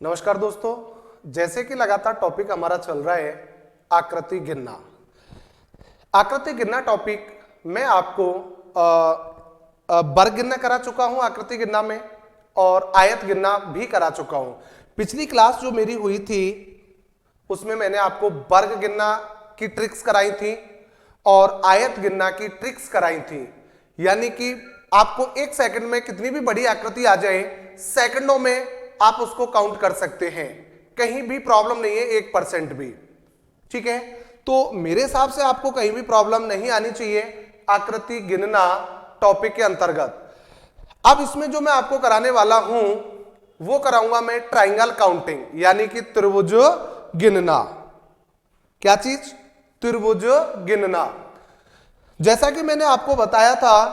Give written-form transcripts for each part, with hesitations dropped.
नमस्कार दोस्तों, जैसे कि लगातार टॉपिक हमारा चल रहा है आकृति गिनना। आकृति गिनना टॉपिक मैं आपको वर्ग गिनना करा चुका हूं आकृति गिनना में, और आयत गिनना भी करा चुका हूं। पिछली क्लास जो मेरी हुई थी उसमें मैंने आपको वर्ग गिनना की ट्रिक्स कराई थी और आयत गिनना की ट्रिक्स कराई थी। यानी कि आपको एक सेकंड में कितनी भी बड़ी आकृति आ जाए, सेकंडों में आप उसको काउंट कर सकते हैं, कहीं भी प्रॉब्लम नहीं है 1% भी। ठीक है, तो मेरे हिसाब से आपको कहीं भी प्रॉब्लम नहीं आनी चाहिए आकृति गिनना टॉपिक के अंतर्गत। अब इसमें जो मैं आपको कराने वाला हूं वो कराऊंगा मैं ट्राइंगल काउंटिंग, यानी कि त्रिभुज गिनना। क्या चीज? त्रिभुज गिनना। जैसा कि मैंने आपको बताया था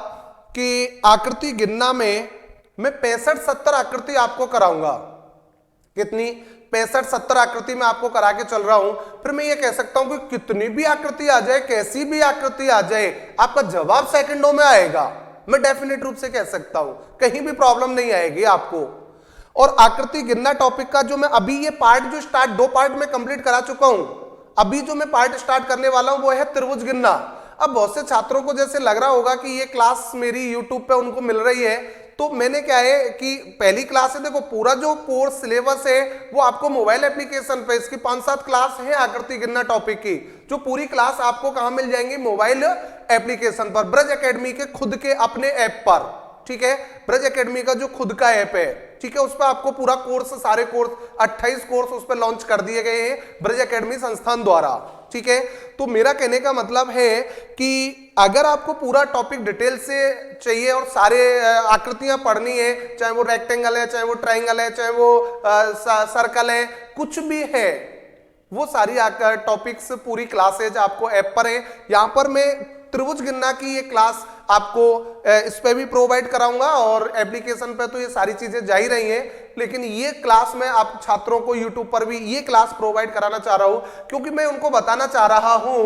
कि आकृति गिनना में मैं 65-70 आकृति आपको कराऊंगा। कितनी? 65-70 आकृति मैं आपको करा के चल रहा हूं। फिर मैं ये कह सकता हूं कि कितनी भी आकृति आ जाए, कैसी भी आकृति आ जाए, आपका जवाब सेकंडों में आएगा। मैं डेफिनेट रूप से कह सकता हूं, कहीं भी प्रॉब्लम नहीं आएगी आपको। और आकृति गिनना टॉपिक का जो मैं अभी ये पार्ट जो स्टार्ट 2 पार्ट में कंप्लीट करा चुका हूं, अभी जो मैं पार्ट स्टार्ट करने वाला हूं वो है त्रिभुज गिनना। अब बहुत से छात्रों को जैसे लग रहा होगा कि ये क्लास मेरी यूट्यूब पे उनको मिल रही है, तो मैंने क्या है कि पहली क्लास है, देखो पूरा जो कोर्स सिलेबस है वो आपको मोबाइल एप्लीकेशन पे, इसकी 5-7 क्लास है आकृति गिनना टॉपिक की, जो पूरी क्लास आपको कहां मिल जाएंगी? मोबाइल एप्लीकेशन पर, ब्रज एकेडमी के खुद के अपने ऐप पर। ठीक है, ब्रज एकेडमी का जो खुद का ऐप है, ठीक है, उस पर आपको पूरा कोर्स, सारे कोर्स 28 कोर्स उस पर लॉन्च कर दिए गए हैं ब्रज एकेडमी संस्थान द्वारा। ठीक है, तो मेरा कहने का मतलब है कि अगर आपको पूरा टॉपिक डिटेल से चाहिए और सारे आकृतियां पढ़नी है, चाहे वो रेक्टेंगल है, चाहे वो ट्राइंगल है, चाहे वो सर्कल है, कुछ भी है, वो सारी टॉपिक्स पूरी क्लासेज आपको ऐप पर है। यहां पर मैं त्रिभुज गिनना की ये क्लास आपको इस पे भी प्रोवाइड कराऊंगा, और एप्लीकेशन पे तो ये सारी चीजें जा ही रही हैं, लेकिन ये क्लास मैं आप छात्रों को यूट्यूब पर भी ये क्लास प्रोवाइड कराना चाह रहा हूं, क्योंकि मैं उनको बताना चाह रहा हूं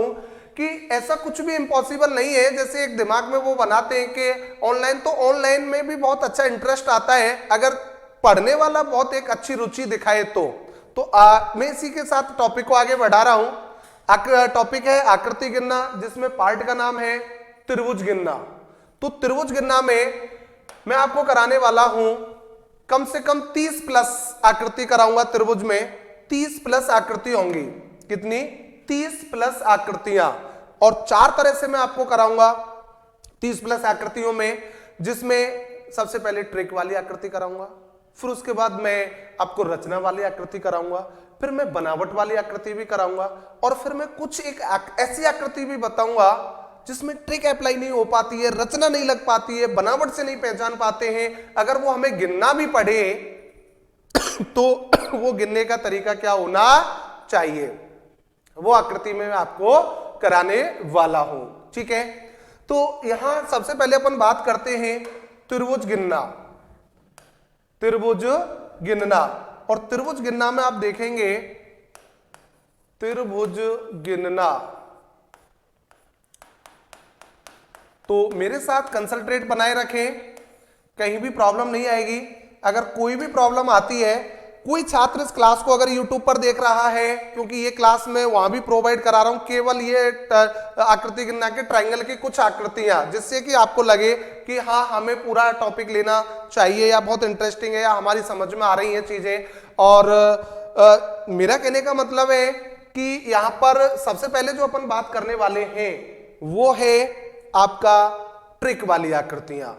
कि ऐसा कुछ भी इम्पॉसिबल नहीं है। जैसे एक दिमाग में वो बनाते हैं कि ऑनलाइन, तो ऑनलाइन में भी बहुत अच्छा इंटरेस्ट आता है अगर पढ़ने वाला बहुत एक अच्छी रुचि दिखाए तो मैं इसी के साथ टॉपिक को आगे बढ़ा रहा हूं। टॉपिक है आकृति गिनना, जिसमें पार्ट का नाम है त्रिभुज गिनना। तो त्रिभुज गिनना में मैं आपको कराने वाला हूं कम से कम 30+ आकृति कराऊंगा। त्रिभुज में 30+ आकृति होंगी। कितनी? 30+ आकृतियां, और 4 तरह से मैं आपको कराऊंगा 30+ आकृतियों में, जिसमें सबसे पहले ट्रिक वाली आकृति कराऊंगा, फिर उसके बाद मैं आपको रचना वाली आकृति कराऊंगा, फिर मैं बनावट वाली आकृति भी कराऊंगा, और फिर मैं कुछ एक ऐसी आकृति भी बताऊंगा जिसमें ट्रिक अप्लाई नहीं हो पाती है, रचना नहीं लग पाती है, बनावट से नहीं पहचान पाते हैं। अगर वो हमें गिनना भी पड़े तो वो गिनने का तरीका क्या होना चाहिए, वो आकृति में मैं आपको कराने वाला हूं। ठीक है, तो यहां सबसे पहले अपन बात करते हैं त्रिभुज गिनना। त्रिभुज गिनना, और त्रिभुज गिनना में आप देखेंगे त्रिभुज गिनना, तो मेरे साथ कंसंट्रेट बनाए रखें, कहीं भी प्रॉब्लम नहीं आएगी। अगर कोई भी प्रॉब्लम आती है, कोई छात्र इस क्लास को अगर यूट्यूब पर देख रहा है, क्योंकि ये क्लास मैं वहां भी प्रोवाइड करा रहा हूं, केवल ये आकृति गिनना के ट्राइंगल की कुछ आकृतियां, जिससे कि आपको लगे कि हाँ हमें पूरा टॉपिक लेना चाहिए, या बहुत इंटरेस्टिंग है, या हमारी समझ में आ रही हैं चीजें। और मेरा कहने का मतलब है कि यहां पर सबसे पहले जो अपन बात करने वाले हैं वो है आपका ट्रिक वाली आकृतियां।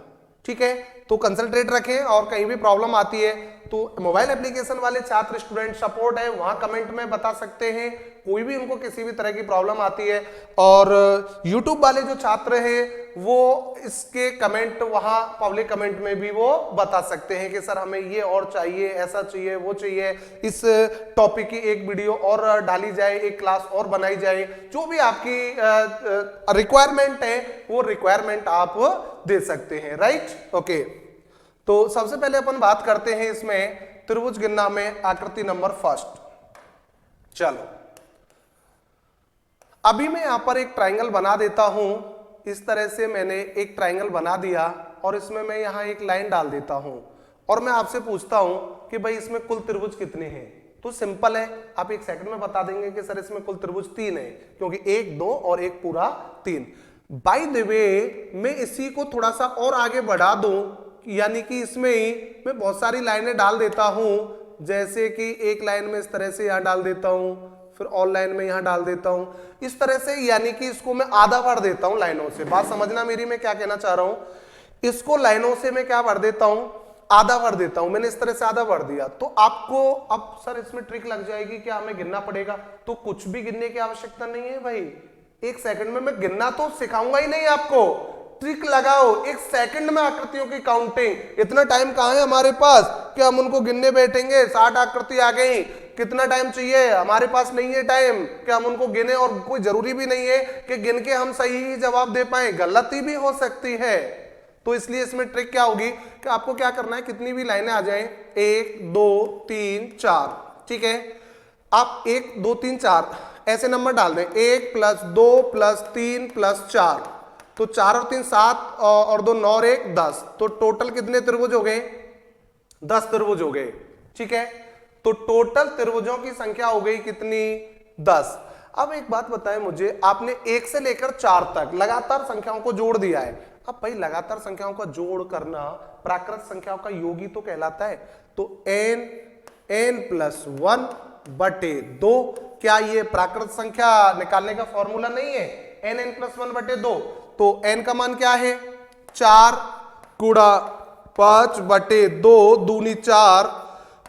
ठीक है, तो कंसंट्रेट रखें, और कहीं भी प्रॉब्लम आती है तो मोबाइल एप्लीकेशन वाले छात्र, स्टूडेंट सपोर्ट है, वहां कमेंट में बता सकते हैं, कोई भी उनको किसी भी तरह की प्रॉब्लम आती है। और यूट्यूब वाले जो छात्र हैं वो इसके कमेंट वहां पब्लिक कमेंट में भी वो बता सकते हैं कि सर हमें ये और चाहिए, ऐसा चाहिए, वो चाहिए, इस टॉपिक की एक वीडियो और डाली जाए, एक क्लास और बनाई जाए, जो भी आपकी रिक्वायरमेंट है वो रिक्वायरमेंट आप दे सकते हैं। Right, okay. तो सबसे पहले अपन बात करते हैं इसमें त्रिभुज गिनना में आकृति नंबर फर्स्ट। चलो, अभी मैं यहां पर एक ट्राइंगल बना देता हूं। इस तरह से मैंने एक ट्राइंगल बना दिया, और इसमें मैं यहां एक लाइन डाल देता हूं, और मैं आपसे पूछता हूं कि भाई इसमें कुल त्रिभुज कितने हैं, तो सिंपल है, आप एक सेकंड में बता देंगे कि सर इसमें कुल त्रिभुज 3 है, क्योंकि 1 2 और एक पूरा 3। बाय द वे मैं इसी को थोड़ा सा और आगे बढ़ा दूं, यानी कि इसमें ही मैं बहुत सारी लाइनें डाल देता हूं, जैसे कि एक लाइन में इस तरह से यहां डाल देता हूं, फिर और लाइन में यहां डाल देता हूं, इस तरह से, यानी कि इसको मैं आधा भर देता हूं लाइनों से। बात समझना मेरी, मैं क्या कहना चाह रहा हूं, इसको लाइनों से मैं क्या भर देता हूं, आधा भर देता हूं। मैंने इस तरह से आधा भर दिया, तो आपको अब सर इसमें ट्रिक लग जाएगी कि हमें गिनना पड़ेगा, तो कुछ भी गिनने की आवश्यकता नहीं है भाई, एक सेकंड में मैं गिनना तो सिखाऊंगा ही नहीं आपको, ट्रिक लगाओ, एक सेकंड में आकृतियों की काउंटिंग। इतना टाइम कहां है हमारे पास कि हम उनको गिनने बैठेंगे, 60 आकृति आ गई, कितना टाइम चाहिए, हमारे पास नहीं है टाइम कि हम उनको गिने, और कोई जरूरी भी नहीं है कि गिन के हम सही ही जवाब दे पाए, गलती भी हो सकती है। तो इसलिए इसमें ट्रिक क्या होगी कि आपको क्या करना है, कितनी भी लाइनें आ जाएं, 1 2 3 4, ठीक है, आप 1 2 3 4 ऐसे नंबर डाल दें, 1 + 2 + 3 + 4, तो 4 और 3 7 और 2 9 और 1 10, तो टोटल कितने त्रिभुज हो गए, 10 त्रिभुज हो गए, ठीक है। तो टोटल त्रिभुजों की संख्या हो गई कितनी, 10। अब एक बात बताएं मुझे, आपने 1 से लेकर 4 तक लगातार संख्याओं को जोड़ दिया है। अब भाई लगातार संख्याओं का जोड़ करना प्राकृत संख्याओं का योग ही तो कहलाता है। तो n + 1/2, क्या ये प्राकृत संख्या निकालने का फॉर्मूला नहीं है, n + 1/2। तो n का मान क्या है, 4 × 5/2, दूनी 4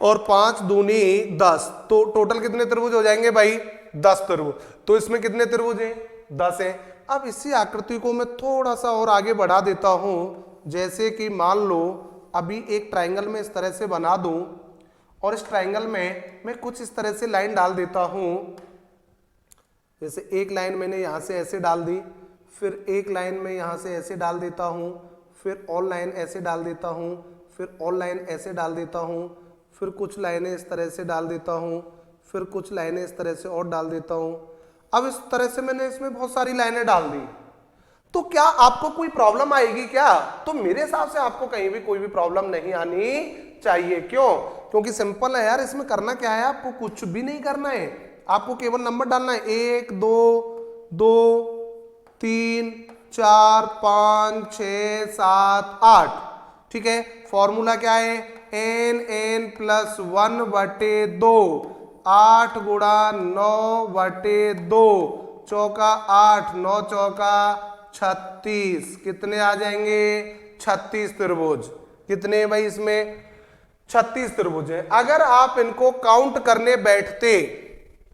और 5 दूनी 10, तो टोटल कितने त्रिभुज हो जाएंगे भाई, 10 त्रिभुज। तो इसमें कितने त्रिभुज हैं, 10 हैं। अब इसी आकृति को मैं थोड़ा सा और आगे बढ़ा देता हूं, जैसे कि मान लो अभी एक ट्रायंगल में इस तरह से बना दूं, और इस ट्रायंगल में मैं कुछ इस तरह से लाइन डाल देता हूं, जैसे एक लाइन मैंने यहां से ऐसे डाल दी, फिर एक लाइन में यहां से ऐसे डाल देता हूं, फिर और लाइन ऐसे डाल देता हूं, फिर और लाइन ऐसे डाल देता हूं, फिर कुछ लाइनें इस तरह से डाल देता हूं, फिर कुछ लाइनें इस तरह से और डाल देता हूं। अब इस तरह से मैंने इसमें बहुत सारी लाइनें डाल दी, तो क्या आपको कोई प्रॉब्लम आएगी क्या, तो मेरे हिसाब से आपको कहीं भी कोई भी प्रॉब्लम नहीं आनी चाहिए। क्यों, क्योंकि सिंपल है यार, इसमें करना क्या है, आपको कुछ भी नहीं करना है, आपको केवल नंबर डालना है, 1 2 2 3 4 5 6 7 8, ठीक है। फॉर्मूला क्या है, n + 1/2, 8 × 9/2, चौका 8, 9 चौका 36, कितने आ जाएंगे, 36 त्रिभुज। कितने भाई, इसमें 36 त्रिभुज है। अगर आप इनको काउंट करने बैठते,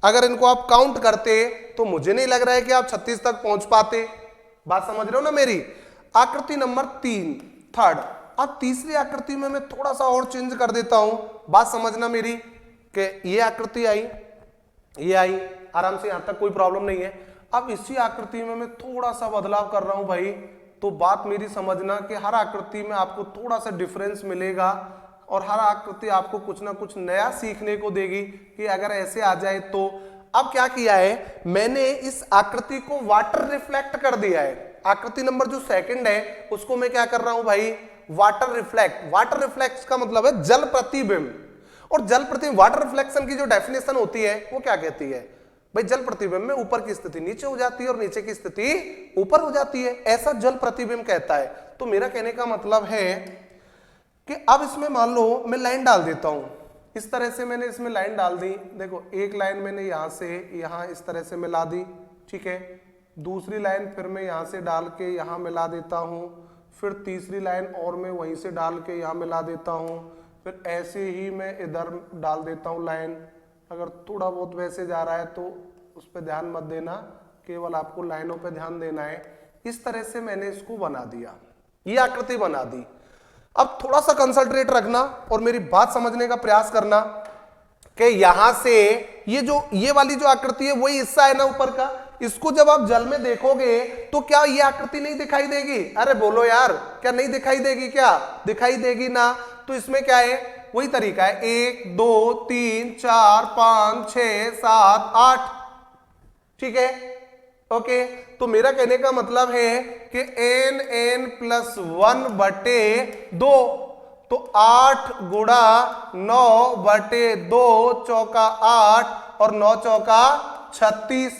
अगर इनको आप काउंट करते, तो मुझे नहीं लग रहा है कि आप 36 तक पहुंच पाते। बात समझ रहे हो ना मेरी। आकृति नंबर 3, थर्ड। अब तीसरी आकृति में मैं थोड़ा सा और चेंज कर देता हूं, बात समझना मेरी, कि ये आकृति आई, ये आई, आराम से, यहां तक कोई प्रॉब्लम नहीं है। अब इसी आकृति में मैं थोड़ा सा बदलाव कर रहा हूं भाई, तो बात मेरी समझना कि हर आकृति में आपको थोड़ा सा डिफरेंस मिलेगा, और हर आकृति आपको कुछ ना कुछ नया सीखने को देगी कि अगर ऐसे आ जाए तो। अब क्या किया है, मैंने इस आकृति को वाटर रिफ्लेक्ट कर दिया है। आकृति नंबर जो सेकंड है उसको मैं क्या कर रहा हूं भाई, वाटर रिफ्लेक्ट। वाटर रिफ्लेक्ट का मतलब है जल प्रतिबिंब, और जल प्रतिबिंब, वाटर रिफ्लेक्शन की जो डेफिनेशन होती है वो क्या कहती है भाई, जल प्रतिबिंब में ऊपर की स्थिति नीचे हो जाती है और नीचे की स्थिति ऊपर हो जाती है, ऐसा जल प्रतिबिंब कहता है। तो मेरा कहने का मतलब है कि अब इसमें मान लो मैं लाइन डाल देता हूं, इस तरह से मैंने इसमें लाइन डाल दी, देखो एक लाइन मैंने यहां से यहां इस तरह से मिला दी, ठीक है। दूसरी लाइन फिर मैं यहां से डाल के यहां मिला देता हूं, फिर तीसरी लाइन और मैं वहीं से डाल के यहां मिला देता हूं, फिर ऐसे ही मैं इधर डाल देता हूं लाइन। अगर थोड़ा बहुत वैसे जा रहा है तो उस पर ध्यान मत देना, केवल आपको लाइनों पे ध्यान देना है। इस तरह से मैंने इसको बना दिया, ये आकृति बना दी। अब थोड़ा सा कंसंट्रेट रखना और मेरी बात समझने का प्रयास करना कि यहां से ये वाली जो आकृति है वही हिस्सा है ना ऊपर का, इसको जब आप जल में देखोगे तो क्या ये आकृति नहीं दिखाई देगी? अरे बोलो यार, क्या नहीं दिखाई देगी? क्या दिखाई देगी ना। तो इसमें क्या है, वही तरीका है, 1 2 3 4 5 6 7 8, ठीक है, ओके। तो मेरा कहने का मतलब है कि n + 1/2, तो 8 गुणा 9/2 चौका 8 और 9 चौका 36।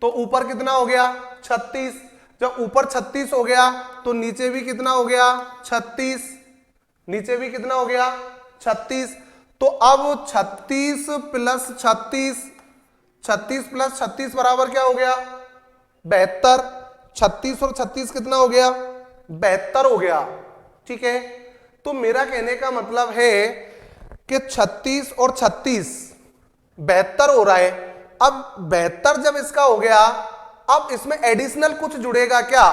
तो ऊपर कितना हो गया 36। जब ऊपर 36 हो गया तो नीचे भी कितना हो गया 36। नीचे भी कितना हो गया 36। तो अब 36 प्लस 36, 36 प्लस 36 बराबर क्या हो गया 72। 36 और 36 कितना हो गया 72 हो गया। ठीक है, तो मेरा कहने का मतलब है कि 36 और 36 72 हो रहा है। अब 72 जब इसका हो गया, अब इसमें एडिशनल कुछ जुड़ेगा क्या?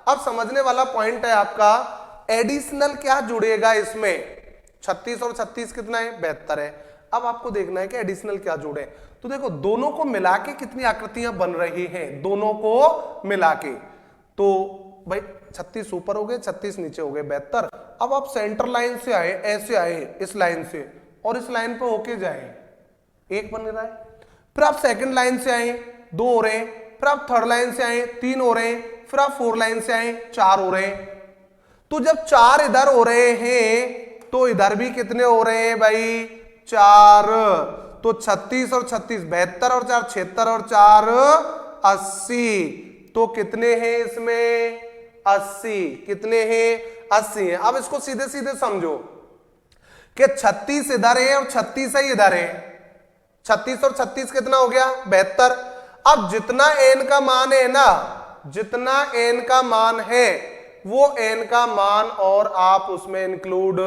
अब समझने वाला पॉइंट है आपका, एडिशनल क्या जुड़ेगा इसमें। 36 और 36 कितना है 72 है। अब आपको देखना है कि एडिशनल क्या जुड़े। तो देखो दोनों को मिला के कितनी आकृतियां बन रही हैं, दोनों को मिला के। तो भाई 36 ऊपर हो गए, 36 नीचे हो गए 72। अब आप सेंटर लाइन से आए, ऐसे आए इस लाइन से और इस लाइन पे होके जाए, एक बन रहा है। फिर आप सेकंड लाइन से आए, 2 हो रहे हैं। फिर आप थर्ड लाइन से आए, 3 हो रहे हैं। फिर आप 4 लाइन से आए, 4 हो रहे हैं। तो जब 4 इधर हो रहे हैं तो इधर भी कितने हो रहे हैं भाई 4। तो 36 और 36 72 और 4 76 और 4 80। तो कितने हैं इसमें 80। कितने हैं 80 हैं। अब इसको सीधे सीधे समझो कि 36 इधर है और 36 ही इधर है। 36 और 36 कितना हो गया 72। अब जितना n का मान है ना, जितना n का मान है वो n का मान और आप उसमें इंक्लूड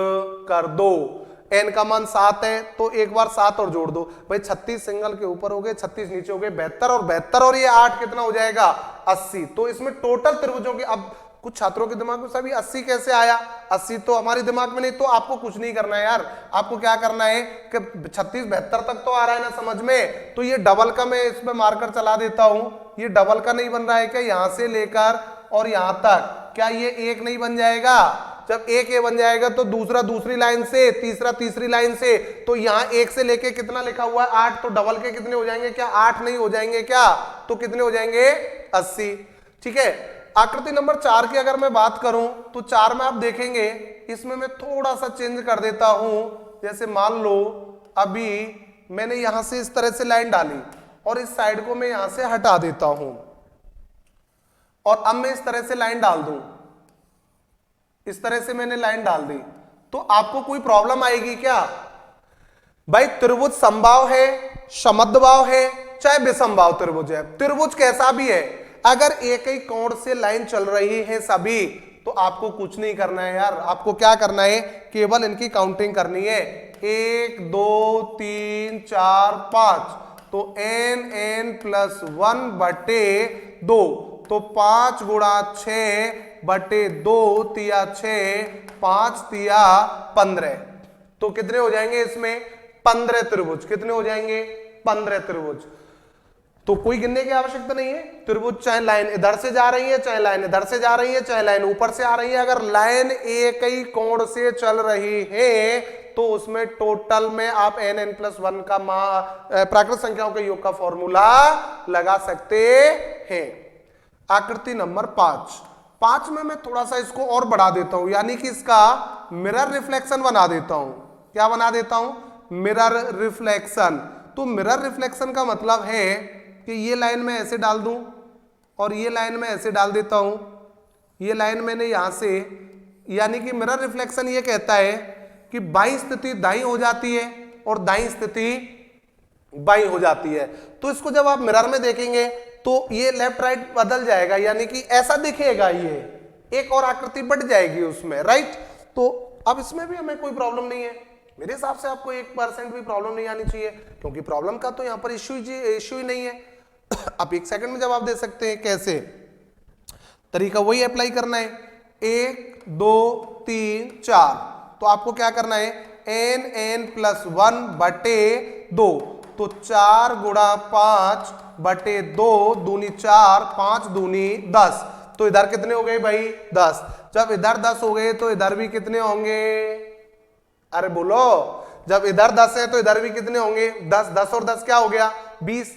कर दो। n का मान 7 है तो एक बार 7 और जोड़ दो भाई। 36 सिंगल के ऊपर हो गए, 36 नीचे हो गए 72 और 72 और ये 8 कितना हो जाएगा 80। तो इसमें टोटल त्रिभुजों के, अब कुछ छात्रों के दिमाग में सभी 80 कैसे आया, 80 तो हमारे दिमाग में नहीं। तो आपको कुछ नहीं करना है यार, आपको क्या करना है कि 36 72 तक तो आ रहा है ना समझ में। तो ये डबल का मैं इसमें मार्कर चला देता हूं। ये डबल का नहीं बन रहा है क्या, यहां से लेकर और यहां तक, क्या ये एक नहीं बन जाएगा? जब एक ये बन जाएगा तो दूसरा दूसरी लाइन से, तीसरा तीसरी लाइन से। तो यहाँ एक से लेके कितना लिखा हुआ है 8, तो डबल के कितने हो जाएंगे, क्या 8 नहीं हो जाएंगे क्या? तो कितने हो जाएंगे 80। ठीक है, आकृति नंबर 4 की अगर मैं बात करूं तो 4 में आप देखेंगे इसमें मैं थोड़ा सा चेंज कर देता हूं। जैसे मान लो अभी मैंने यहां से इस तरह से लाइन डाली और इस साइड को मैं यहां से हटा देता हूं और अब मैं इस तरह से लाइन डाल दूं, इस तरह से मैंने लाइन डाल दी, तो आपको कोई प्रॉब्लम आएगी क्या? भाई त्रिभुज समबाहु है, समद्विबाहु है, चाहे विषमबाहु त्रिभुज है, त्रिभुज कैसा भी है, अगर एक ही कोण से लाइन चल रही है सभी, तो आपको कुछ नहीं करना है यार। आपको क्या करना है, केवल इनकी काउंटिंग करनी है। 1 2 3 4 5, तो n+1/2, तो 5 गुणा 6/2 तिया 6, 5 तिया 15। तो कितने हो जाएंगे इसमें 15 त्रिभुज। कितने हो जाएंगे 15 त्रिभुज। तो कोई गिनने की आवश्यकता नहीं है। त्रिभुज चाहे लाइन इधर से जा रही है, चाहे लाइन इधर से जा रही है, चाहे लाइन ऊपर से आ रही है, अगर लाइन एक ही कोण से चल रही है तो उसमें टोटल में आप n+1 का प्राकृत संख्याओं के योग का फॉर्मूला लगा सकते हैं। आकृति नंबर 5 में मैं थोड़ा सा इसको और बढ़ा देता हूं, यानी कि इसका मिरर रिफ्लेक्शन बना देता हूं। क्या बना देता हूं? Mirror reflection. तो मिरर रिफ्लेक्शन का मतलब है कि ये लाइन में ऐसे डाल दूं और ये लाइन में ऐसे डाल देता हूं। ये लाइन मैंने यहां से, यानी कि मिरर रिफ्लेक्शन ये कहता है कि बाईं स्थिति दाईं हो जाती है और दाईं स्थिति बाईं हो जाती है। तो इसको जब आप मिरर में देखेंगे तो ये लेफ्ट राइट बदल जाएगा, यानी कि ऐसा दिखेगा, ये एक और आकृति बढ़ जाएगी उसमें, राइट। तो अब इसमें भी हमें कोई प्रॉब्लम नहीं है। मेरे हिसाब से आपको 1% भी प्रॉब्लम नहीं आनी चाहिए, क्योंकि प्रॉब्लम का तो यहाँ पर इश्यू ही नहीं है। आप 1 सेकंड में जवाब दे सकते हैं। कैसे? तरीका वही अप्लाई करना है। 1 2 3 4, तो आपको क्या करना है n+1/2, तो 4 गुणा 5/2 दूनी 4, 5 दूनी 10। तो इधर कितने हो गए भाई 10। जब इधर 10 हो गए तो इधर भी कितने होंगे? अरे बोलो, जब इधर 10 है तो इधर भी कितने होंगे 10। 10 और 10 क्या हो गया 20।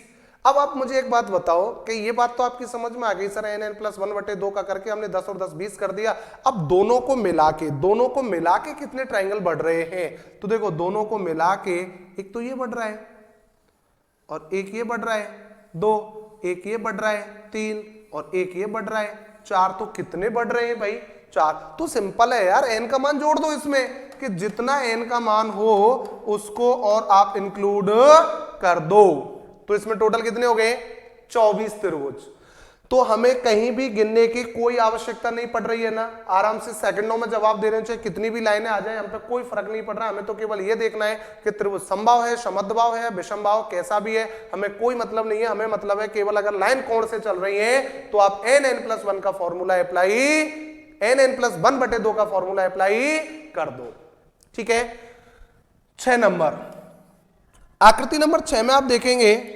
अब आप मुझे एक बात बताओ कि ये बात तो आपकी समझ में आ गई सर, एन एन प्लस 1/2 का करके हमने 10 और 10 20 कर दिया। अब दोनों को मिला के कितने ट्राइंगल बढ़ रहे हैं? तो देखो दोनों को मिला के एक तो ये बढ़ रहा है और एक ये बढ़ रहा है 2, एक ये बढ़ रहा है 3 और एक ये बढ़ रहा है 4। तो कितने बढ़ रहे हैं भाई? 4। तो सिंपल है यार, एन का मान जोड़ दो इसमें कि जितना एन का मान हो उसको और आप इंक्लूड कर दो। तो इसमें टोटल कितने हो गए? 24 त्रिभुज। तो हमें कहीं भी गिनने की कोई आवश्यकता नहीं पड़ रही है ना, आराम से सेकंडों में जवाब दे रहे हैं, चाहे कितनी भी लाइनें आ जाए हम पे कोई फर्क नहीं पड़ रहा। हमें तो केवल ये देखना है कि त्रिभुज समबाहु है, समद्विबाहु है, विषमबाहु कैसा भी है, हमें कोई मतलब नहीं है। हमें मतलब है केवल अगर लाइन कोण से चल रही है तो आप n+1 का फॉर्मूला अप्लाई, n+1/2 का फॉर्मूला अप्लाई कर दो। ठीक है। 6 नंबर, आकृति नंबर 6 में आप देखेंगे,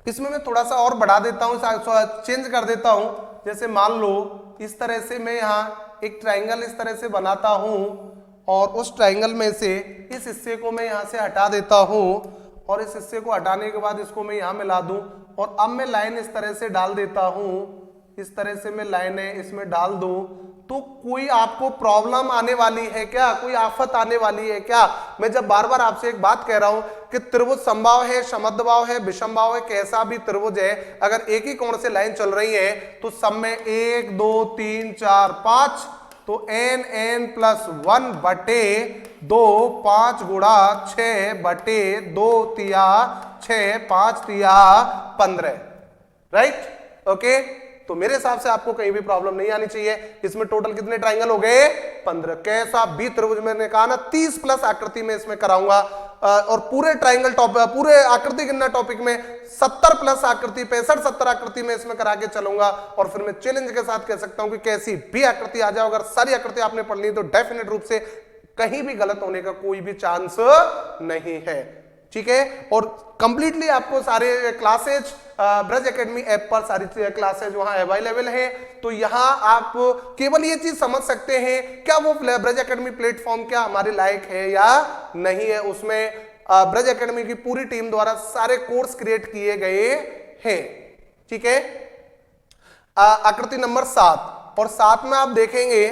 इसमें मैं थोड़ा सा और बढ़ा देता हूं, चेंज कर देता हूं। जैसे मान लो इस तरह से मैं यहाँ एक ट्राइंगल इस तरह से बनाता हूं और उस ट्राइंगल में से इस हिस्से को मैं यहाँ से हटा देता हूं और इस हिस्से को हटाने के बाद इसको मैं यहाँ मिला दूं और अब मैं लाइन इस तरह से डाल देता हूं, इस तरह से मैं लाइनें इसमें डाल दूं। तो कोई आपको प्रॉब्लम आने वाली है क्या? कोई आफत आने वाली है क्या? मैं जब बार बार आपसे एक बात कह रहा हूं कि त्रिभुज समबाहु है, समद्विबाहु है, विषमबाहु है, कैसा भी त्रिभुज है, अगर एक ही कोण से लाइन चल रही है तो सब में 1 2 3 4 5, तो n+1/2 5 गुणा 6/2 तिया 6 5 तिया 15। Right, okay. तो मेरे हिसाब से आपको कहीं भी प्रॉब्लम नहीं आनी चाहिए। इसमें टोटल कितने ट्राइंगल हो गए? 15। कैसा भी त्रिभुज, मैंने कहा ना 30 प्लस आकृति में इसमें कराऊंगा और पूरे ट्राइंगल टॉपिक, पूरे आकृति गिनना टॉपिक में 70 प्लस आकृति, 65-70 आकृति में इसमें करा के चलूंगा। और फिर मैं चैलेंज के साथ कह सकता हूं कि कैसी भी आकृति आ जाओ, अगर सारी आकृति आपने पढ़ ली तो डेफिनेट रूप से कहीं भी गलत होने का कोई भी चांस नहीं है। ठीक है। और कंप्लीटली आपको सारे क्लासेज ब्रज एकेडमी ऐप पर सारी क्लासेज वहां अवेलेबल है। तो यहां आप केवल ये चीज समझ सकते हैं क्या वो ब्रज एकेडमी प्लेटफॉर्म क्या हमारे लायक है या नहीं है। उसमें ब्रज एकेडमी की पूरी टीम द्वारा सारे कोर्स क्रिएट किए गए हैं। ठीक है। आकृति नंबर 7, और 7 में आप देखेंगे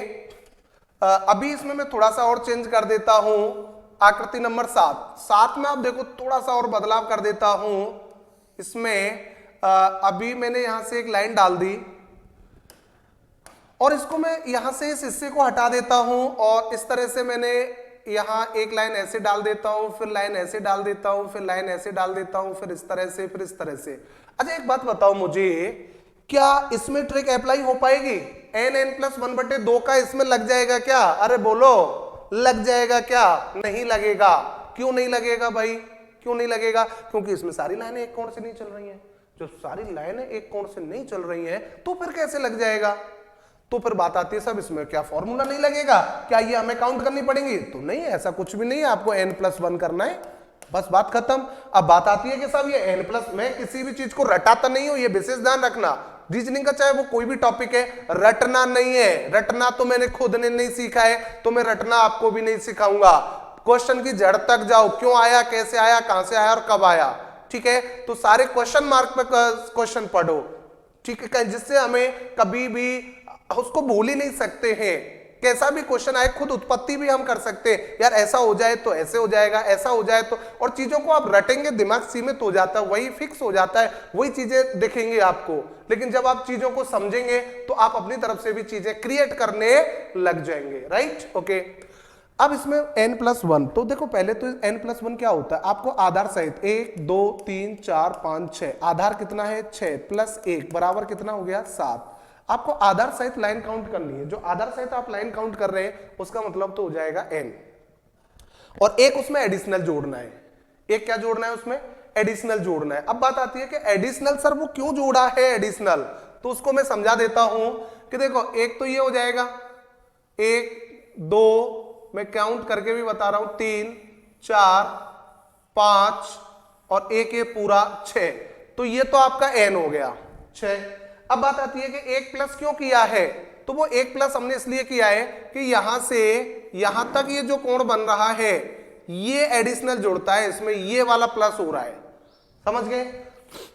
अभी इसमें मैं थोड़ा सा और चेंज कर देता हूं। आकृति नंबर 7 में आप देखो थोड़ा सा और बदलाव कर देता हूं। इसमें अभी मैंने यहां से एक लाइन डाल दी और इसको मैं यहां से इस हिस्से को हटा देता हूं और इस तरह से मैंने यहां एक लाइन ऐसे डाल देता हूं, फिर लाइन ऐसे डाल देता हूं, फिर लाइन ऐसे डाल देता हूं, फिर इस तरह से, फिर इस तरह से। अच्छा एक बात बताओ मुझे, क्या इसमें ट्रिक अप्लाई हो पाएगी? n+1/2 का इसमें लग जाएगा क्या? अरे बोलो, लग जाएगा क्या? नहीं लगेगा। क्यों नहीं लगेगा भाई? क्यों नहीं लगेगा? क्योंकि इसमें सारी लाइनें एक कोण से नहीं चल रही हैं। जो सारी लाइनें एक कोण से नहीं चल रही हैं तो फिर कैसे लग जाएगा? तो फिर बात आती है, सब इसमें क्या फॉर्मूला नहीं लगेगा? क्या ये हमें काउंट करनी पड़ेगी? तो नहीं, ऐसा कुछ भी नहीं है। आपको n+1 करना है, बस बात खत्म। अब बात आती है कि साहब ये n+, मैं किसी भी चीज को रटाता नहीं हूं, ये विशेष ध्यान रखना। रीजनिंग का चाहे वो कोई भी टॉपिक है, रटना नहीं है। रटना तो मैंने खुद ने नहीं सीखा है, तो मैं रटना आपको भी नहीं सिखाऊंगा। क्वेश्चन की जड़ तक जाओ, क्यों आया, कैसे आया, कहां से आया और कब आया। ठीक है। तो सारे क्वेश्चन मार्क पे क्वेश्चन पढ़ो, ठीक है, जिससे हमें कभी भी उसको भूल ही नहीं सकते हैं। कैसा भी क्वेश्चन आए खुद उत्पत्ति भी हम कर सकते हैं, यार ऐसा हो जाए तो ऐसे हो जाएगा, ऐसा हो जाए तो, और चीजों को आप रटेंगे दिमाग सीमित हो जाता है, वही फिक्स हो जाता है, वही चीजें दिखेंगे आपको। लेकिन जब आप चीजों को समझेंगे तो आप अपनी तरफ से भी चीजें क्रिएट करने लग जाएंगे। Right, okay. अब इसमें n+1, तो देखो पहले तो n+1 क्या होता है, आपको आधार सहित 1 2 3 4 5 6, आधार कितना है 6 + 1 बराबर कितना हो गया 7। आपको आधार सहित लाइन काउंट करनी है। जो आधार सहित आप लाइन काउंट कर रहे हैं उसका मतलब तो हो जाएगा n, और एक उसमें एडिशनल जोड़ना है। एक क्या जोड़ना है उसमें? एडिशनल जोड़ना है। अब बात आती है कि एडिशनल सर वो क्यों जोड़ा है एडिशनल, तो उसको मैं समझा देता हूं कि देखो एक तो ये हो जाएगा 1 2, मैं काउंट करके भी बता रहा हूं, 3 4 5 और एक ये पूरा 6, तो ये तो आपका n हो गया 6। अब बात आती है कि 1+ क्यों किया है, तो वो 1+ हमने इसलिए किया है कि यहां से यहां तक ये जो कोण बन रहा है ये एडिशनल जुड़ता है, इसमें ये वाला प्लस हो रहा है, समझ गए?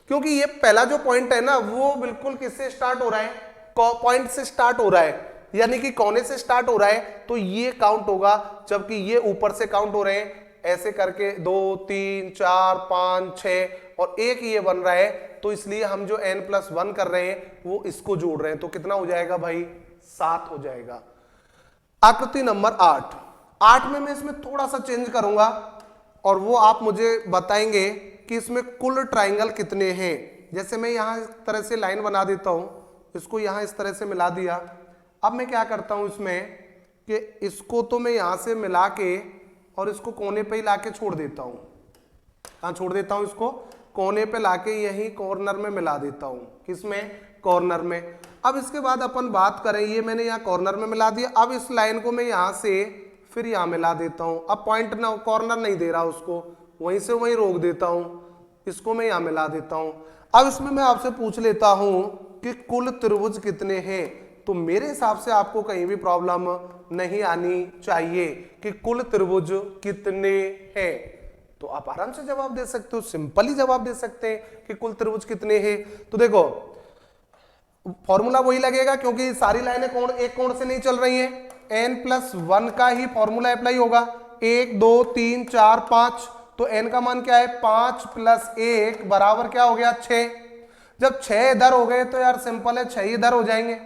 क्योंकि ये पहला जो पॉइंट है ना वो बिल्कुल किससे स्टार्ट हो रहा है, पॉइंट से स्टार्ट हो रहा है, यानी कि कोने से स्टार्ट हो रहा है, तो ये काउंट होगा, जबकि ये ऊपर से काउंट हो रहे हैं ऐसे करके 2 3 4 5 6 और एक ये बन रहा है, तो इसलिए हम जो n+1 कर रहे हैं वो इसको जोड़ रहे हैं, तो कितना हो जाएगा भाई 7 हो जाएगा। आकृति नंबर 8 में मैं इसमें थोड़ा सा चेंज करूंगा और वो आप मुझे बताएंगे कि इसमें कुल ट्राइंगल कितने हैं। जैसे मैं यहां इस तरह से लाइन बना देता हूं, इसको यहां इस तरह से मिला दिया। अब मैं क्या करता हूं इसमें कि इसको तो मैं यहां से मिला के और इसको कोने पे ही लाके छोड़ देता हूं, कहां छोड़ देता हूं, इसको कोने पे लाके यही कॉर्नर में मिला देता हूं, किसमें, कॉर्नर में। अब इसके बाद अपन बात करें, ये मैंने यहाँ कॉर्नर में मिला दिया, अब इस लाइन को मैं यहां से फिर यहां मिला देता हूं। अब पॉइंट ना कॉर्नर नहीं दे रहा, उसको वहीं से वहीं रोक देता हूं, इसको मैं यहां मिला देता हूं। अब इसमें मैं आपसे पूछ लेता हूं कि कुल त्रिभुज कितने हैं, तो मेरे हिसाब से आपको कहीं भी प्रॉब्लम नहीं आनी चाहिए कि कुल त्रिभुज कितने हैं, तो आप आराम से जवाब दे सकते हो, सिंपली जवाब दे सकते हैं कि कुल त्रिभुज कितने हैं। तो देखो फॉर्मूला वही लगेगा क्योंकि सारी लाइनें कोण एक कोण से नहीं चल रही हैं, n+1 का ही फॉर्मूला अप्लाई होगा, 1 2 3 4 5, तो n का मान क्या है 5 + 1 बराबर क्या हो गया 6। जब 6 इधर हो गए तो यार सिंपल है 6 इधर हो जाएंगे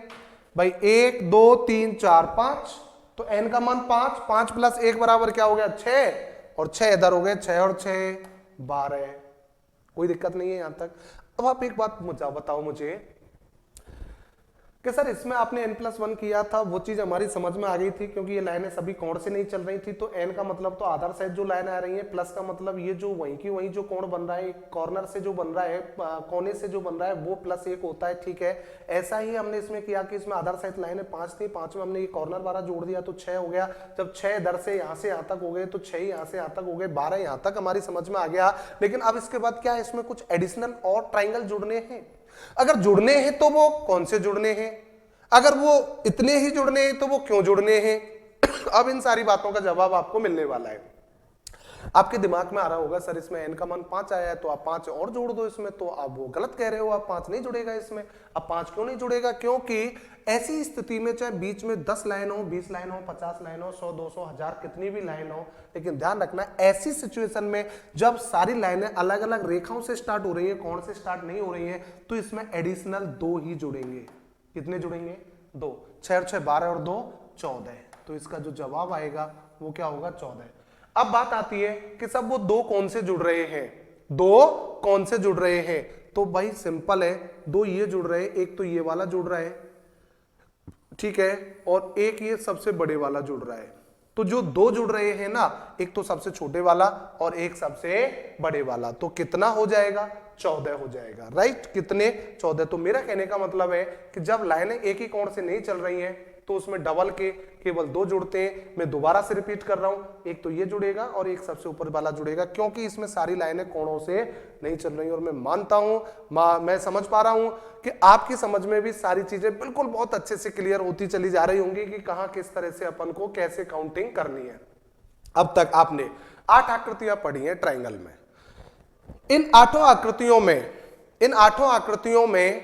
भाई, 1 2 3 4 5, तो n का मान 5, 5 + 1 बराबर क्या हो गया 6, और 6 इधर हो गए, 6 और 6 12, कोई दिक्कत नहीं है यहां तक। अब आप एक बात बताओ मुझे कि सर इसमें आपने n+1 किया था, वो चीज हमारी समझ में आ गई थी क्योंकि ये लाइनें सभी कोण से नहीं चल रही थी, तो n का मतलब तो आधार साइड जो लाइन आ रही है, प्लस का मतलब ये जो वहीं की वहीं जो कोण बन रहा है, कॉर्नर से जो बन रहा है, कोने से जो बन रहा है वो +1 होता है, ठीक है। ऐसा ही हमने इसमें किया कि इसमें आधार साइड लाइनें 5 थी, 5 में हमने ये कॉर्नर वाला जोड़ दिया तो 6 हो गया। जब 6 इधर से यहाँ से यहाँ तक हो गए तो 6 यहाँ से यहाँ तक हो गए, 12 यहाँ तक हमारी समझ में आ गया। लेकिन अब इसके बाद क्या है, इसमें कुछ एडिशनल और ट्राइंगल जुड़ने हैं। अगर जुड़ने हैं तो वो कौन से जुड़ने हैं, अगर वो इतने ही जुड़ने हैं तो वो क्यों जुड़ने हैं अब इन सारी बातों का जवाब आपको मिलने वाला है। आपके दिमाग में आ रहा होगा सर इसमें n का मान 5 आया है तो आप 5 और जोड़ दो इसमें, तो आप वो गलत कह रहे हो, आप 5 नहीं जुड़ेगा इसमें। अब 5 क्यों नहीं जुड़ेगा, क्योंकि ऐसी स्थिति में चाहे बीच में 10 लाइन हो, 20 लाइन हो, 50 लाइन हो, 100 200 1000 कितनी भी लाइन हो, लेकिन ध्यान रखना ऐसी सिचुएशन में जब सारी लाइनें अलग अलग रेखाओं से स्टार्ट हो रही है, कोण से स्टार्ट नहीं हो रही है, तो इसमें एडिशनल 2 ही जुड़ेंगे। कितने जुड़ेंगे, 2, 6 और 6 12 और 2 14, तो इसका जो जवाब आएगा वो क्या होगा 14। अब बात आती है कि सब वो 2 कौन से जुड़ रहे हैं, 2 कौन से जुड़ रहे हैं, तो भाई सिंपल है, 2 ये जुड़ रहे हैं, एक तो ये वाला जुड़ रहा है, ठीक है, और एक ये सबसे बड़े वाला जुड़ रहा है। तो जो 2 जुड़ रहे हैं ना, एक तो सबसे छोटे वाला और एक सबसे बड़े वाला, तो कितना हो जाएगा 14 हो जाएगा, राइट, कितने 14। तो मेरा कहने का मतलब है कि जब लाइनें एक ही कोण से नहीं चल रही हैं तो उसमें डबल के केवल 2 जुड़ते हैं। मैं दोबारा से रिपीट कर रहा हूं, एक तो ये जुड़ेगा और एक सबसे ऊपर वाला जुड़ेगा, क्योंकि इसमें सारी लाइनें कोणों से नहीं चल रही। और मैं मानता हूं, मैं समझ पा रहा हूं कि आपकी समझ में भी सारी चीजें बिल्कुल बहुत अच्छे से क्लियर होती चली जा रही होंगी कि कहां किस तरह से अपन को कैसे काउंटिंग करनी है। अब तक आपने 8 आकृतियां पढ़ी हैं ट्राइंगल में। इन 8 आकृतियों में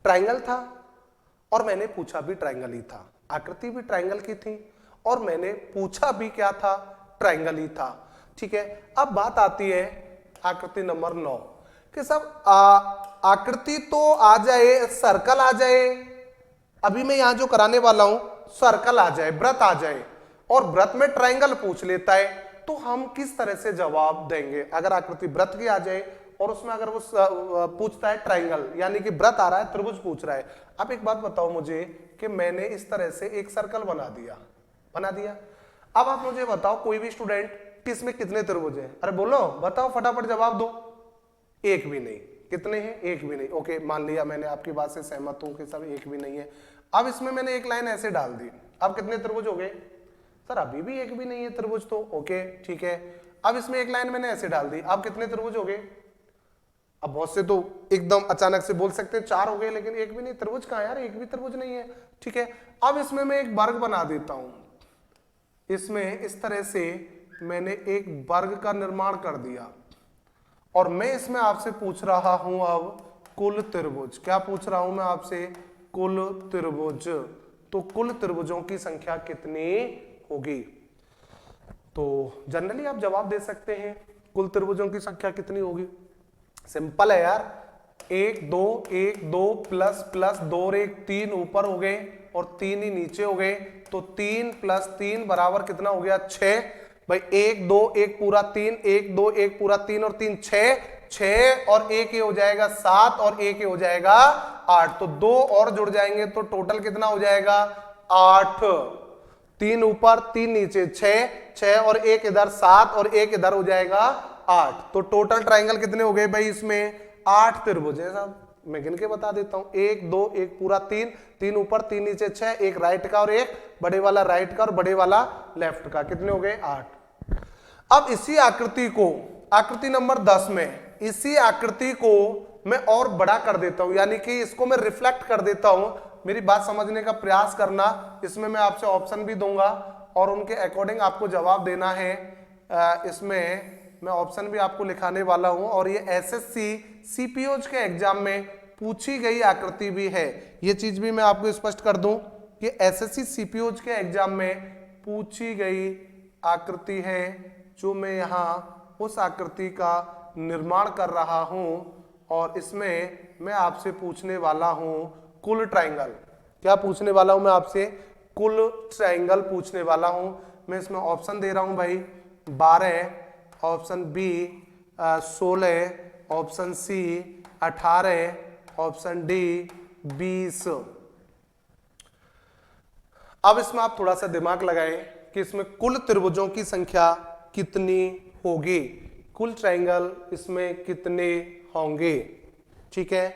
ट्राइंगल था और मैंने पूछा भी ट्राइंगल ही था, आकृति भी ट्राइंगल की थी और मैंने पूछा भी क्या था, ट्राइंगल ही था, ठीक है। अब बात आती है आकृति नंबर 9 कि सब आकृति तो आ जाए, सर्कल आ जाए, अभी मैं यहां जो कराने वाला हूं सर्कल आ जाए, वृत्त आ जाए और वृत्त में ट्राइंगल पूछ लेता है, तो हम किस तरह से जवाब देंगे। अगर आकृति वृत्त की आ जाए और उसमें अगर वो पूछता है ट्राइंगल, यानी कि वृत्त आ रहा है, त्रिभुज पूछ रहा है। अब एक बात बताओ मुझे कि मैंने इस तरह से एक सर्कल बना दिया। अब आप मुझे बताओ कोई भी स्टूडेंट किसमें कितने त्रिभुज हैं, अरे बोलो बताओ, फटाफट जवाब दो। एक भी नहीं। कितने हैं, एक भी नहीं। ओके, मान लिया, मैंने आपकी बात से सहमत हूं कि सब एक भी नहीं है। अब इसमें मैंने एक लाइन ऐसे डाल दी, अब कितने त्रिभुज हो गए, सर अभी भी एक भी नहीं है त्रिभुज, तो ओके ठीक है। अब इसमें एक लाइन मैंने ऐसे डाल दी, अब कितने त्रिभुज हो गए। अब बहुत से तो एकदम अचानक से बोल सकते हैं 4 हो गए, लेकिन एक भी नहीं, त्रिभुज कहां यार, एक भी त्रिभुज नहीं है, ठीक है। अब इसमें मैं एक वर्ग बना देता हूं, इसमें इस तरह से मैंने एक वर्ग का निर्माण कर दिया और मैं इसमें आपसे पूछ रहा हूं अब कुल त्रिभुज। क्या पूछ रहा हूं मैं आपसे? कुल त्रिभुज। तो कुल त्रिभुजों की संख्या कितनी होगी? तो जनरली आप जवाब दे सकते हैं कुल त्रिभुजों की संख्या कितनी होगी। सिंपल है यार, 1 2 1 2 प्लस प्लस 2 और 1 3 ऊपर हो गए और 3 ही नीचे हो गए। तो 3 प्लस 3 बराबर कितना हो गया? 6। भाई 1 2 1 पूरा 3, 1 2 1 पूरा 3 और 3 6, 6 और 1 ये हो जाएगा 7 और 1 ये हो जाएगा 8। तो 2 और जुड़ जाएंगे तो टोटल कितना हो जाएगा? 8। 3 ऊपर 3 नीचे 6, 6 और 1 इधर 7 और 1 इधर हो जाएगा 8। तो टोटल ट्राइंगल कितने हो गए भाई? इसमें 8 त्रिभुज है साहब। मैं गिन के बता देता हूं, 1 2 1 पूरा 3, 3 ऊपर 3 नीचे 6, एक राइट का और एक बड़े वाला राइट का और बड़े वाला लेफ्ट का। कितने हो गए? 8। अब इसी आकृति को, आकृति नंबर 10 में इसी आकृति को मैं और बड़ा कर देता हूं, यानी कि इसको मैं रिफ्लेक्ट कर देता हूं। मेरी बात समझने का प्रयास करना। इसमें मैं आपसे ऑप्शन भी दूंगा और उनके अकॉर्डिंग आपको जवाब देना है। इसमें मैं ऑप्शन भी आपको लिखाने वाला हूं और ये एसएससी सीपीओज के एग्जाम में पूछी गई आकृति भी है। ये चीज भी मैं आपको स्पष्ट कर दूं कि एसएससी सीपीओज के एग्जाम में पूछी गई आकृति है, जो मैं यहाँ उस आकृति का निर्माण कर रहा हूं और इसमें मैं आपसे पूछने वाला हूं कुल ट्राइंगल। क्या पूछने वाला हूं मैं आपसे? कुल ट्राइंगल पूछने वाला हूं। मैं इसमें ऑप्शन दे रहा हूं भाई 12, option B 16, option C 18, option D 20। अब इसमें आप थोड़ा सा दिमाग लगाएं कि इसमें कुल त्रिभुजों की संख्या कितनी होगी, कुल ट्राइंगल इसमें कितने होंगे। ठीक है,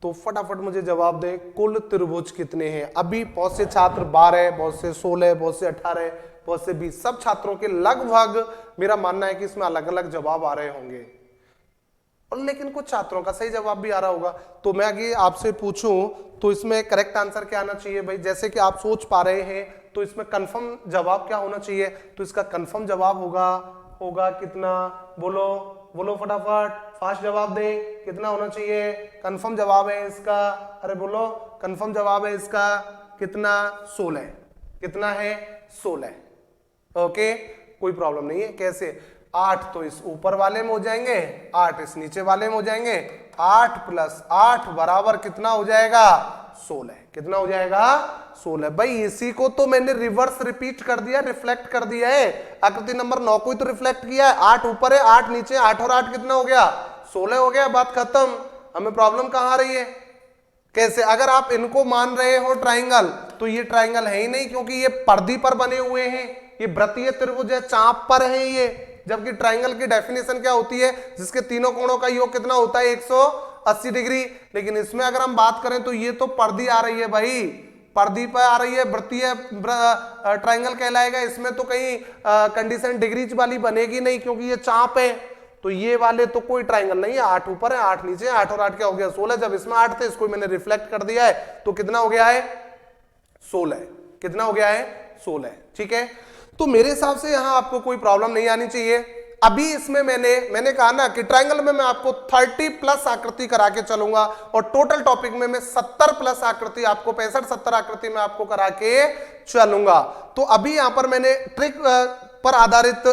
तो फटाफट मुझे जवाब दे कुल त्रिभुज कितने हैं। अभी बहुत से छात्र 12, बहुत से 16, बहुत से 18, बहुत से 20, सब छात्रों के लगभग मेरा मानना है कि इसमें अलग अलग जवाब आ रहे होंगे, और लेकिन कुछ छात्रों का सही जवाब भी आ रहा होगा। तो मैं आगे आपसे पूछूं तो इसमें करेक्ट आंसर क्या आना चाहिए भाई? जैसे कि आप सोच पा रहे हैं तो इसमें कंफर्म जवाब क्या होना चाहिए? तो इसका कंफर्म जवाब होगा कितना? बोलो फटाफट, फास्ट जवाब दे। कितना होना चाहिए? कंफर्म जवाब है इसका, अरे बोलो, कंफर्म जवाब है इसका कितना? 16। कितना है? 16। ओके, कोई प्रॉब्लम नहीं है। कैसे? 8 तो इस ऊपर वाले में हो जाएंगे, 8 इस नीचे वाले में हो जाएंगे। 8 प्लस 8 बराबर कितना हो जाएगा? 16। कितना हो जाएगा? 16। भाई इसी को तो मैंने रिवर्स रिपीट कर दिया, रिफ्लेक्ट कर दिया है। आकृति नंबर 9 को ही तो रिफ्लेक्ट किया है। 8 ऊपर है, 8 नीचे, 8 और 8 कितना हो गया? 16 हो गया। बात खत्म। हमें प्रॉब्लम कहां आ रही है? कैसे? अगर आप इनको मान रहे हो ट्राइंगल, तो ये ट्राइंगल है ही नहीं, क्योंकि ये पर्दी पर बने हुए हैं, ये वृत्तीय त्रिभुज है, चाप पर है ये। जबकि ट्राइंगल की डेफिनेशन क्या होती है? जिसके तीनों कोणों का योग कितना होता है? 180 डिग्री। लेकिन इसमें अगर हम बात करें तो ये तो पर्दी आ रही है भाई, पर्दी पर आ रही है, वृत्तीय ट्राइंगल कहलाएगा। इसमें तो कहीं कंडीशन डिग्रीज वाली बनेगी नहीं, क्योंकि ये चाप है। तो ये वाले तो कोई ट्राइंगल नहीं है। 8 ऊपर है, 8 नीचे, 8 और 8 क्या हो गया? 16। जब इसमें 8 थे, इसको मैंने रिफ्लेक्ट कर दिया है, तो कितना हो गया है? 16। कितना हो गया है? 16। ठीक है, तो मेरे हिसाब से यहां आपको कोई प्रॉब्लम नहीं आनी चाहिए। अभी इसमें मैंने कहा ना कि ट्राइंगल में मैं आपको 30 प्लस आकृति करा के चलूंगा, और टोटल टॉपिक में मैं 70 प्लस आकृति आपको, 65-70 आकृति में आपको करा के चलूंगा। तो अभी यहां पर मैंने ट्रिक पर आधारित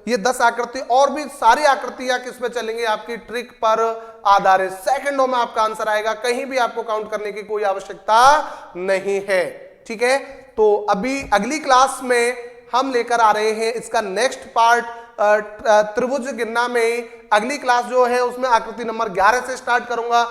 ये 10 आकृति, और भी सारी आकृतियां किस पे चलेंगी? आपकी ट्रिक पर आधारित। सेकंडों में आपका आंसर आएगा, कहीं भी आपको काउंट करने की कोई आवश्यकता नहीं है। ठीक है, तो अभी अगली क्लास में हम लेकर आ रहे हैं इसका नेक्स्ट पार्ट, त्रिभुज गिनना में। अगली क्लास जो है उसमें आकृति नंबर 11 से स्टार्ट करूंगा।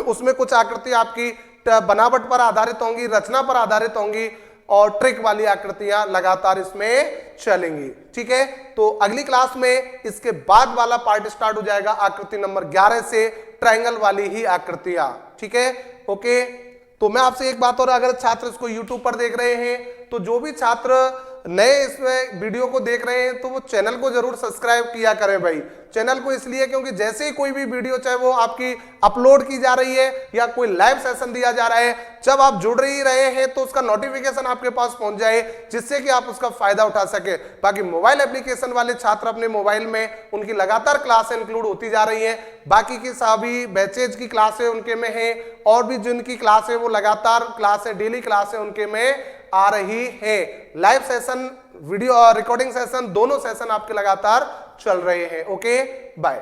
उसमें कुछ आकृति आपकी बनावट पर आधारित होंगी, रचना पर आधारित होंगी, और ट्रिक वाली आकृतियां लगातार इसमें चलेंगी। ठीक है, तो अगली क्लास में इसके बाद वाला पार्ट स्टार्ट हो जाएगा आकृति नंबर 11 से, ट्राइंगल वाली ही आकृतियां। ठीक है, ओके। तो मैं आपसे एक बात और, अगर छात्र इसको YouTube पर देख रहे हैं तो जो भी छात्र नए इसमें वीडियो को देख रहे हैं तो वो चैनल को जरूर सब्सक्राइब किया करें भाई। चैनल को इसलिए क्योंकि जैसे ही कोई भी वीडियो चाहे वो आपकी अपलोड की जा रही है या कोई लाइव सेशन दिया जा रहा है, जब आप जुड़ ही रहे हैं तो उसका नोटिफिकेशन आपके पास पहुंच जाए, जिससे कि आप उसका फायदा उठा सके। बाकी मोबाइल एप्लीकेशन वाले छात्र अपने मोबाइल में उनकी लगातार क्लास इंक्लूड होती जा रही है, बाकी की सभी बैचेज की क्लासें उनके में है और भी जिनकी क्लास है वो लगातार क्लासें डेली क्लासें उनके में आ रही है। लाइव सेशन, वीडियो और रिकॉर्डिंग सेशन, दोनों सेशन आपके लगातार चल रहे हैं। Okay, bye.